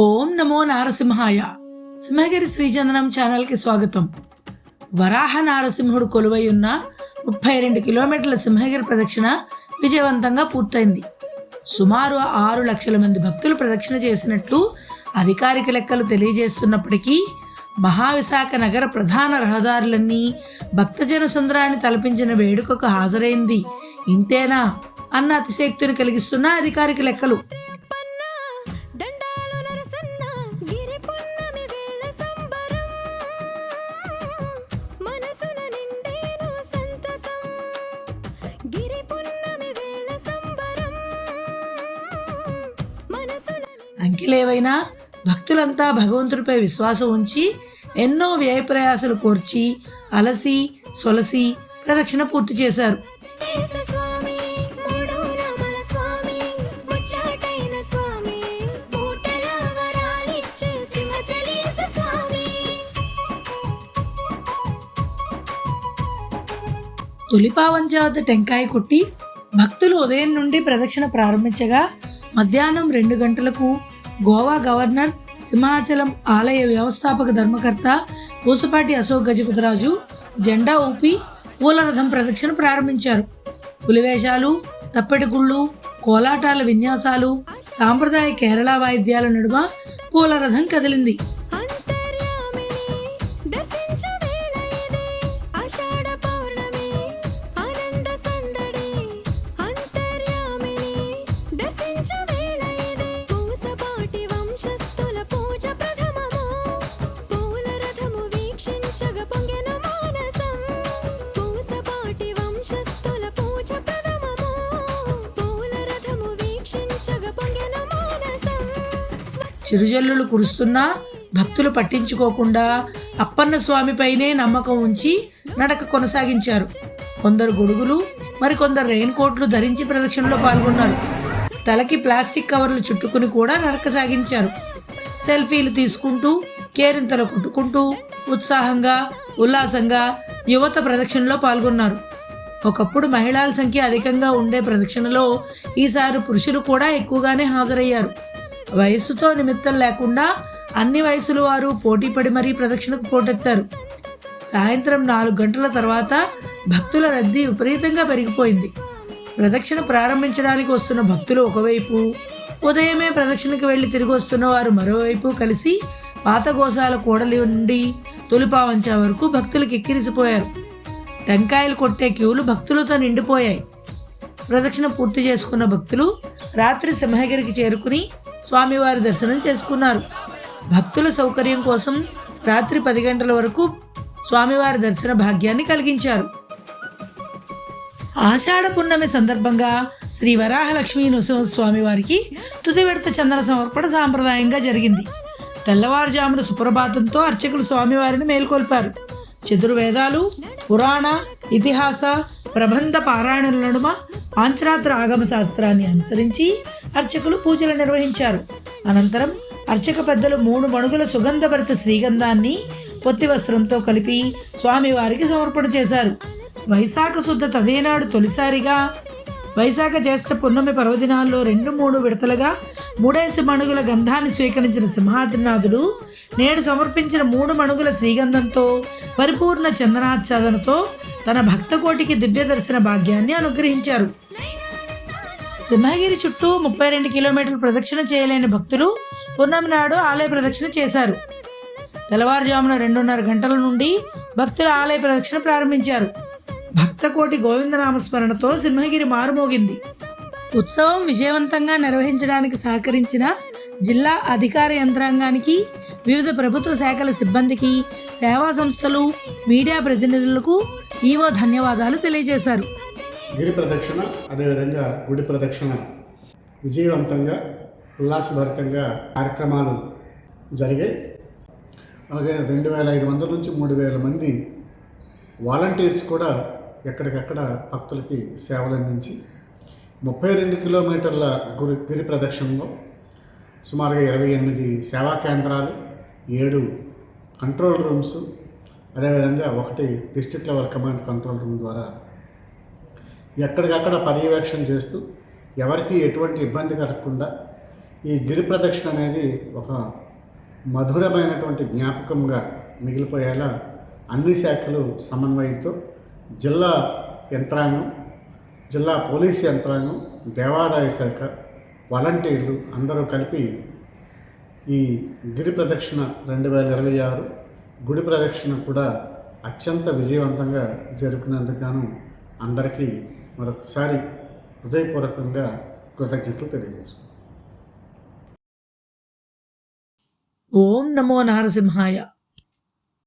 ఓం నమో నారసింహాయ. సింహగిరి శ్రీచందనం ఛానల్కి స్వాగతం. వరాహ నారసింహుడు కొలువై ఉన్న 32 కిలోమీటర్ల సింహగిరి ప్రదక్షిణ విజయవంతంగా పూర్తయింది. సుమారు 6 లక్షల మంది భక్తులు ప్రదక్షిణ చేసినట్లు అధికారిక లెక్కలు తెలియజేస్తున్నప్పటికీ మహావిశాఖ నగర ప్రధాన రహదారులన్నీ భక్తజన సంద్రాన్ని తలపించిన వేడుకకు హాజరైంది ఇంతేనా అన్న అతిశయోక్తిని కలిగిస్తున్న అధికారిక లెక్కలు. అంకెలేవైనా భక్తులంతా భగవంతుడిపై విశ్వాసం ఉంచి ఎన్నో వ్యయ ప్రయాసాలు కోర్చి అలసి సొలసి ప్రదక్షిణ పూర్తి చేశారు. తొలిపావంచ వద్ద టెంకాయ కొట్టి భక్తులు ఉదయం నుండి ప్రదక్షిణ ప్రారంభించగా మధ్యాహ్నం 2 గంటలకు గోవా గవర్నర్, సింహాచలం ఆలయ వ్యవస్థాపక ధర్మకర్త పూసపాటి అశోక్ గజపతిరాజు జెండా ఊపి పూలరథం ప్రదక్షిణ ప్రారంభించారు. పులివేషాలు, తప్పెటిగుళ్ళు, కోలాటాల విన్యాసాలు, సాంప్రదాయ కేరళ వాయిద్యాల నడుమ పూలరథం కదిలింది. చిరుజల్లులు కురుస్తున్నా భక్తులు పట్టించుకోకుండా అప్పన్న స్వామిపైనే నమ్మకం ఉంచి నడక కొనసాగించారు. కొందరు గొడుగులు, మరికొందరు రెయిన్ కోట్లు ధరించి ప్రదక్షిణలో పాల్గొన్నారు. తలకి ప్లాస్టిక్ కవర్లు చుట్టుకుని కూడా నడక సాగించారు. సెల్ఫీలు తీసుకుంటూ కేరింతలు కొట్టుకుంటూ ఉత్సాహంగా ఉల్లాసంగా యువత ప్రదక్షిణలో పాల్గొన్నారు. ఒకప్పుడు మహిళల సంఖ్య అధికంగా ఉండే ప్రదక్షిణలో ఈసారి పురుషులు కూడా ఎక్కువగానే హాజరయ్యారు. వయస్సుతో నిమిత్తం లేకుండా అన్ని వయసుల వారు పోటీపడి మరీ ప్రదక్షిణకు పోటెత్తారు. సాయంత్రం 4 గంటల తర్వాత భక్తుల రద్దీ విపరీతంగా పెరిగిపోయింది. ప్రదక్షిణ ప్రారంభించడానికి వస్తున్న భక్తులు ఒకవైపు, ఉదయమే ప్రదక్షిణకు వెళ్ళి తిరిగి వస్తున్న వారు మరోవైపు కలిసి పాత గోశాల కూడలి నుండి తొలిపావంచ వరకు భక్తులు కిక్కిరిసిపోయారు. టెంకాయలు కొట్టే క్యూలు భక్తులతో నిండిపోయాయి. ప్రదక్షిణ పూర్తి చేసుకున్న భక్తులు రాత్రి సింహగిరికి చేరుకుని స్వామివారి దర్శనం చేసుకున్నారు. భక్తుల సౌకర్యం కోసం రాత్రి 10 గంటల వరకు స్వామివారి దర్శన భాగ్యాన్ని కలిగించారు. ఆషాఢ పున్నమి సందర్భంగా శ్రీ వరాహలక్ష్మీ నృసింహస్వామి వారికి తుది విడత చందన సమర్పణ సాంప్రదాయంగా జరిగింది. తెల్లవారుజామున సుప్రభాతంతో అర్చకులు స్వామివారిని మేల్కొల్పారు. చతుర్వేదాలు, పురాణ, ఇతిహాస, ప్రబంధ పారాయణుల నడుమ పాంచరాత్ర ఆగమ శాస్త్రాన్ని అనుసరించి అర్చకులు పూజలు నిర్వహించారు. అనంతరం అర్చక పెద్దలు 3 మణుగుల సుగంధభరిత శ్రీగంధాన్ని పొత్తి వస్త్రంతో కలిపి స్వామివారికి సమర్పణ చేశారు. వైశాఖ శుద్ధ తదేనాడు తొలిసారిగా వైశాఖ జ్యేష్ఠ పున్నమి పర్వదినాల్లో 2-3 విడతలుగా 3 మణుగుల గంధాన్ని స్వీకరించిన సింహాద్రినాథుడు నేడు సమర్పించిన 3 మణుగుల శ్రీగంధంతో పరిపూర్ణ చందనాచ్ఛాదనతో తన భక్తకోటికి దివ్య దర్శన భాగ్యాన్ని అనుగ్రహించారు. సింహగిరి చుట్టూ 32 కిలోమీటర్ల ప్రదక్షిణ చేయలేని భక్తులు పున్నమి నాడు ఆలయ ప్రదక్షిణ చేశారు. తెల్లవారుజామున 2:30 గంటల నుండి భక్తులు ఆలయ ప్రదక్షిణ ప్రారంభించారు. భక్తకోటి గోవిందనామస్మరణతో సింహగిరి మారుమోగింది. ఉత్సవం విజయవంతంగా నిర్వహించడానికి సహకరించిన జిల్లా అధికార యంత్రాంగానికి, వివిధ ప్రభుత్వ శాఖల సిబ్బందికి, సేవా సంస్థలు, మీడియా ప్రతినిధులకు ఈవో ధన్యవాదాలు తెలియజేశారు. గిరి ప్రదక్షిణ అదేవిధంగా గుడి ప్రదక్షిణ విజయవంతంగా ఉల్లాసభరితంగా కార్యక్రమాలు జరిగాయి. అలాగే 2500 నుంచి 3000 మంది వాలంటీర్స్ కూడా ఎక్కడికక్కడ భక్తులకి సేవలు అందించి 32 కిలోమీటర్ల గిరి ప్రదక్షిణలో సుమారుగా 28 సేవా కేంద్రాలు, 7 కంట్రోల్ రూమ్స్, అదేవిధంగా 1 district level command control room ద్వారా ఎక్కడికక్కడ పర్యవేక్షణ చేస్తూ ఎవరికి ఎటువంటి ఇబ్బంది కలగకుండా ఈ గిరి ప్రదక్షిణ అనేది ఒక మధురమైనటువంటి జ్ఞాపకంగా మిగిలిపోయేలా అన్ని శాఖలు సమన్వయంతో జిల్లా యంత్రాంగం, జిల్లా పోలీసు యంత్రాంగం, దేవాదాయ శాఖ, వాలంటీర్లు అందరూ కలిపి ఈ గిరి ప్రదక్షిణ 2026 గుడి ప్రదక్షిణ కూడా అత్యంత విజయవంతంగా జరుపుకున్నందుకు గాను అందరికీ మరొకసారి హృదయపూర్వకంగా కృతజ్ఞతలు తెలియజేస్తాను. ఓం నమో నారసింహాయ.